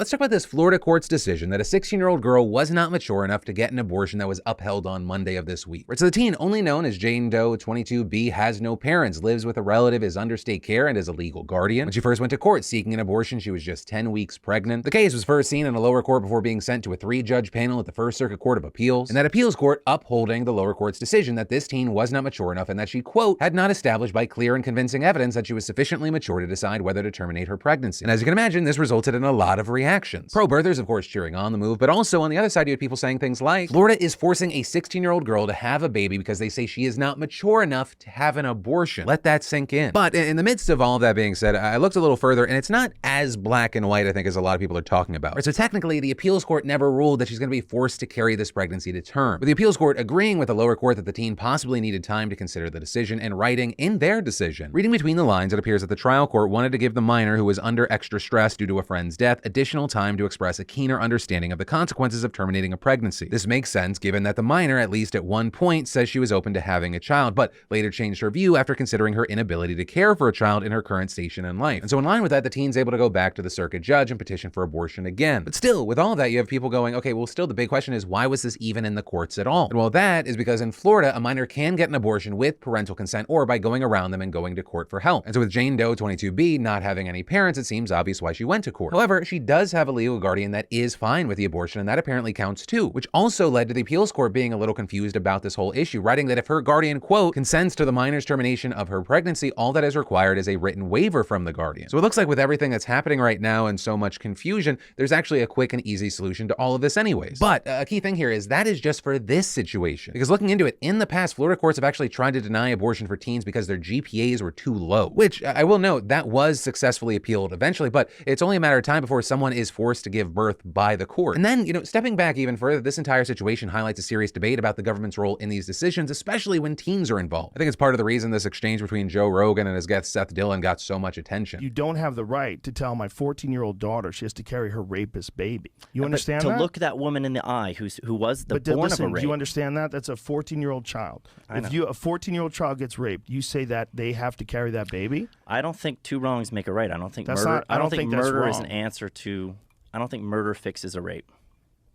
Let's talk about this Florida court's decision that a 16-year-old girl was not mature enough to get an abortion that was upheld on Monday of this week. So the teen, only known as Jane Doe 22B, has no parents, lives with a relative, is under state care, and is a legal guardian. When she first went to court seeking an abortion, she was just 10 weeks pregnant. The case was first seen in a lower court before being sent to a 3-judge panel at the First Circuit Court of Appeals, and that appeals court upholding the lower court's decision that this teen was not mature enough and that she, quote, had not established by clear and convincing evidence that she was sufficiently mature to decide whether to terminate her pregnancy. And as you can imagine, this resulted in a lot of reactions. Pro-birthers, of course, cheering on the move, but also on the other side, you had people saying things like, Florida is forcing a 16-year-old girl to have a baby because they say she is not mature enough to have an abortion. Let that sink in. But in the midst of all of that being said, I looked a little further, and it's not as black and white, I think, as a lot of people are talking about. So technically, the appeals court never ruled that she's going to be forced to carry this pregnancy to term, with the appeals court agreeing with the lower court that the teen possibly needed time to consider the decision and writing in their decision. Reading between the lines, it appears that the trial court wanted to give the minor, who was under extra stress due to a friend's death, additional time to express a keener understanding of the consequences of terminating a pregnancy. This makes sense given that the minor, at least at one point, says she was open to having a child, but later changed her view after considering her inability to care for a child in her current station in life. And so in line with that, the teen's able to go back to the circuit judge and petition for abortion again. But still, with all that, you have people going, okay, well, still the big question is, why was this even in the courts at all? And well, that is because in Florida, a minor can get an abortion with parental consent or by going around them and going to court for help. And so with Jane Doe 22B not having any parents, it seems obvious why she went to court. However, she does have a legal guardian that is fine with the abortion, and that apparently counts too, which also led to the appeals court being a little confused about this whole issue, writing that if her guardian, quote, consents to the minor's termination of her pregnancy, all that is required is a written waiver from the guardian. So it looks like with everything that's happening right now and so much confusion, there's actually a quick and easy solution to all of this anyways. But a key thing here is that is just for this situation, because looking into it, in the past, Florida courts have actually tried to deny abortion for teens because their GPAs were too low, which I will note that was successfully appealed eventually, but it's only a matter of time before someone is forced to give birth by the court. And then, stepping back even further, this entire situation highlights a serious debate about the government's role in these decisions, especially when teens are involved. I think it's part of the reason this exchange between Joe Rogan and his guest Seth Dillon got so much attention. You don't have the right to tell my 14-year-old daughter she has to carry her rapist baby. You understand that? To look that woman in the eye who was the born listen, of a rape. Do you understand that? That's a 14-year-old child. If a 14-year-old child gets raped, you say that they have to carry that baby? I don't think two wrongs make a right. I don't think that's murder. I don't think murder is an answer to. I don't think murder fixes a rape.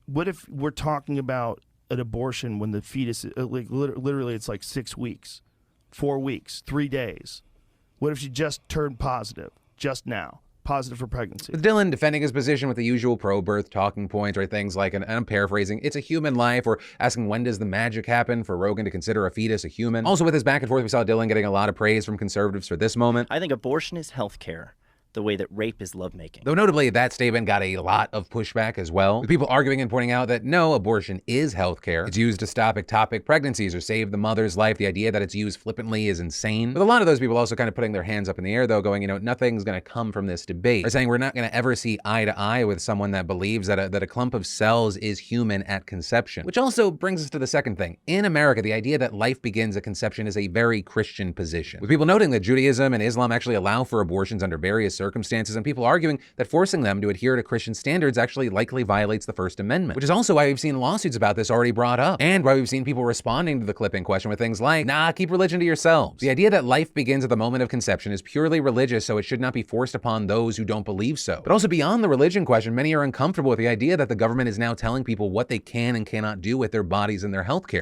What if we're talking about an abortion when the fetus, literally it's like 6 weeks, 4 weeks, 3 days? What if she just turned positive just now? Positive for pregnancy. With Dillon defending his position with the usual pro-birth talking points, or things like, and I'm paraphrasing, it's a human life, or asking when does the magic happen for Rogan to consider a fetus a human. Also with his back and forth, we saw Dillon getting a lot of praise from conservatives for this moment. I think abortion is healthcare, the way that rape is lovemaking. Though notably, that statement got a lot of pushback as well, with people arguing and pointing out that no, abortion is healthcare. It's used to stop ectopic pregnancies or save the mother's life. The idea that it's used flippantly is insane. With a lot of those people also kind of putting their hands up in the air, though, going, nothing's going to come from this debate. Or saying we're not going to ever see eye to eye with someone that believes that a clump of cells is human at conception. Which also brings us to the second thing. In America, the idea that life begins at conception is a very Christian position, with people noting that Judaism and Islam actually allow for abortions under various circumstances, and people arguing that forcing them to adhere to Christian standards actually likely violates the First Amendment, which is also why we've seen lawsuits about this already brought up, and why we've seen people responding to the clip in question with things like, nah, keep religion to yourselves. The idea that life begins at the moment of conception is purely religious, so it should not be forced upon those who don't believe so. But also beyond the religion question, many are uncomfortable with the idea that the government is now telling people what they can and cannot do with their bodies and their healthcare.